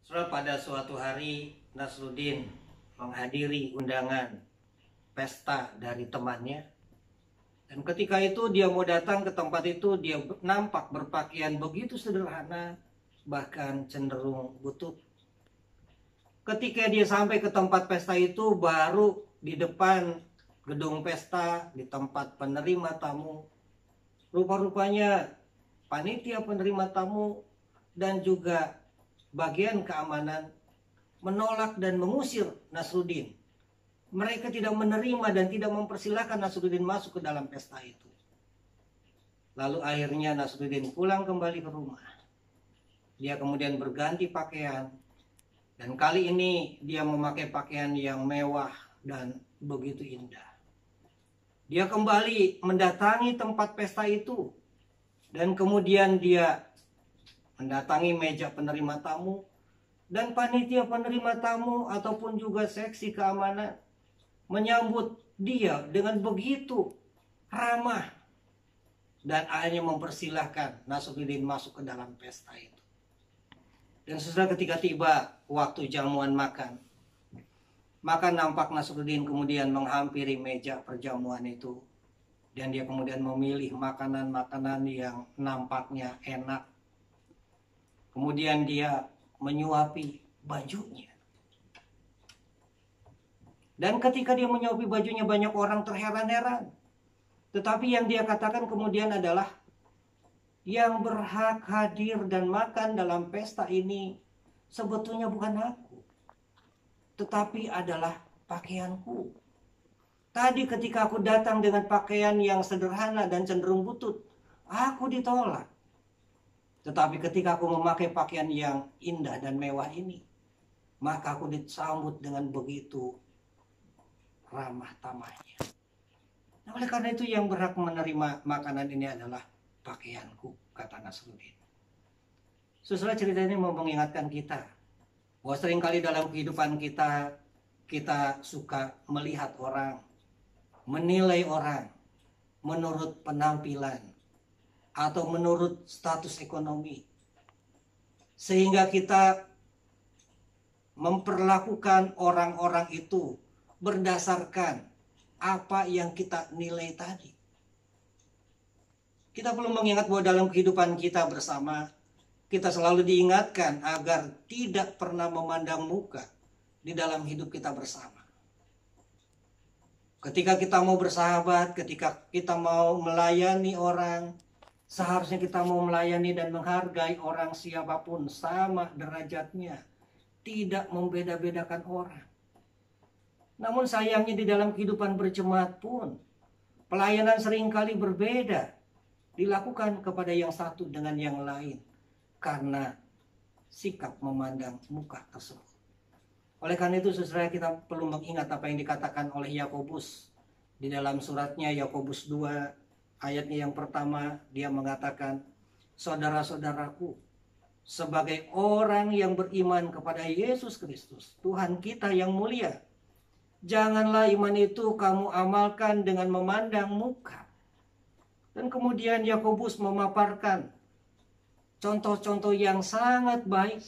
Saudara, pada suatu hari Nasruddin menghadiri undangan pesta dari temannya. Dan ketika itu dia mau datang ke tempat itu, dia nampak berpakaian begitu sederhana, bahkan cenderung butut. Ketika dia sampai ke tempat pesta itu, baru di depan gedung pesta, di tempat penerima tamu, rupa-rupanya panitia penerima tamu dan juga bagian keamanan menolak dan mengusir Nasruddin. Mereka tidak menerima dan tidak mempersilahkan Nasruddin masuk ke dalam pesta itu. Lalu akhirnya Nasruddin pulang kembali ke rumah. Dia kemudian berganti pakaian. Dan kali ini dia memakai pakaian yang mewah dan begitu indah. Dia kembali mendatangi tempat pesta itu. Dan kemudian dia mendatangi meja penerima tamu. Dan panitia penerima tamu ataupun juga seksi keamanan menyambut dia dengan begitu ramah. Dan akhirnya mempersilahkan Nasruddin masuk ke dalam pesta itu. Dan setelah ketika tiba waktu jamuan makan, maka nampak Nasruddin kemudian menghampiri meja perjamuan itu. Dan dia kemudian memilih makanan-makanan yang nampaknya enak. Kemudian dia menyuapi bajunya. Dan ketika dia menyuapi bajunya, banyak orang terheran-heran. Tetapi yang dia katakan kemudian adalah, yang berhak hadir dan makan dalam pesta ini sebetulnya bukan aku, tetapi adalah pakaianku. Tadi ketika aku datang dengan pakaian yang sederhana dan cenderung butut, aku ditolak. Tetapi ketika aku memakai pakaian yang indah dan mewah ini, maka aku disambut dengan begitu ramah tamahnya. Nah, oleh karena itu yang berhak menerima makanan ini adalah pakaianku, kata Nasruddin. Saudara, cerita ini mau mengingatkan kita bahwa seringkali dalam kehidupan kita, kita suka melihat orang, menilai orang menurut penampilan atau menurut status ekonomi. Sehingga kita memperlakukan orang-orang itu berdasarkan apa yang kita nilai tadi. Kita perlu mengingat bahwa dalam kehidupan kita bersama, kita selalu diingatkan agar tidak pernah memandang muka di dalam hidup kita bersama. Ketika kita mau bersahabat, ketika kita mau melayani orang, seharusnya kita mau melayani dan menghargai orang siapapun sama derajatnya. Tidak membeda-bedakan orang. Namun sayangnya di dalam kehidupan berjemaat pun, pelayanan seringkali berbeda. Dilakukan kepada yang satu dengan yang lain. Karena sikap memandang muka tersebut. Oleh karena itu saudara, kita perlu mengingat apa yang dikatakan oleh Yakobus. Di dalam suratnya Yakobus 2 ayatnya yang pertama, dia mengatakan, saudara-saudaraku, sebagai orang yang beriman kepada Yesus Kristus, Tuhan kita yang mulia, janganlah iman itu kamu amalkan dengan memandang muka. Dan kemudian Yakobus memaparkan contoh-contoh yang sangat baik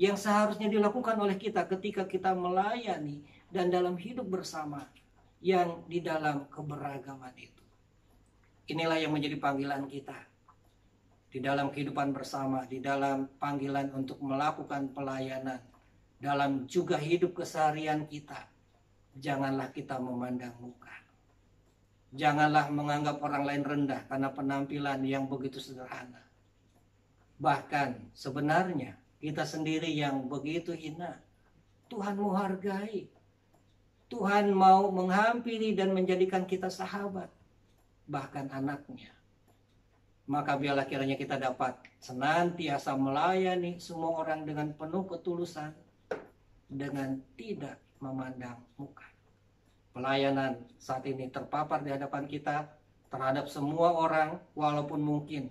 yang seharusnya dilakukan oleh kita ketika kita melayani dan dalam hidup bersama yang di dalam keberagaman itu. Inilah yang menjadi panggilan kita di dalam kehidupan bersama, di dalam panggilan untuk melakukan pelayanan, dalam juga hidup keseharian kita. Janganlah kita memandang muka. Janganlah menganggap orang lain rendah karena penampilan yang begitu sederhana. Bahkan sebenarnya kita sendiri yang begitu hina, Tuhan mau hargai. Tuhan mau menghampiri dan menjadikan kita sahabat, bahkan anaknya. Maka biarlah kiranya kita dapat senantiasa melayani semua orang dengan penuh ketulusan, dengan tidak memandang muka. Pelayanan saat ini terpapar di hadapan kita terhadap semua orang, walaupun mungkin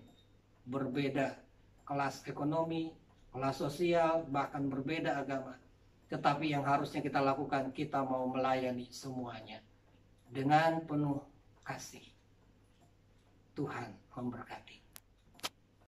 berbeda kelas ekonomi, kelas sosial, bahkan berbeda agama. Tetapi yang harusnya kita lakukan, kita mau melayani semuanya dengan penuh kasih. Tuhan memberkati.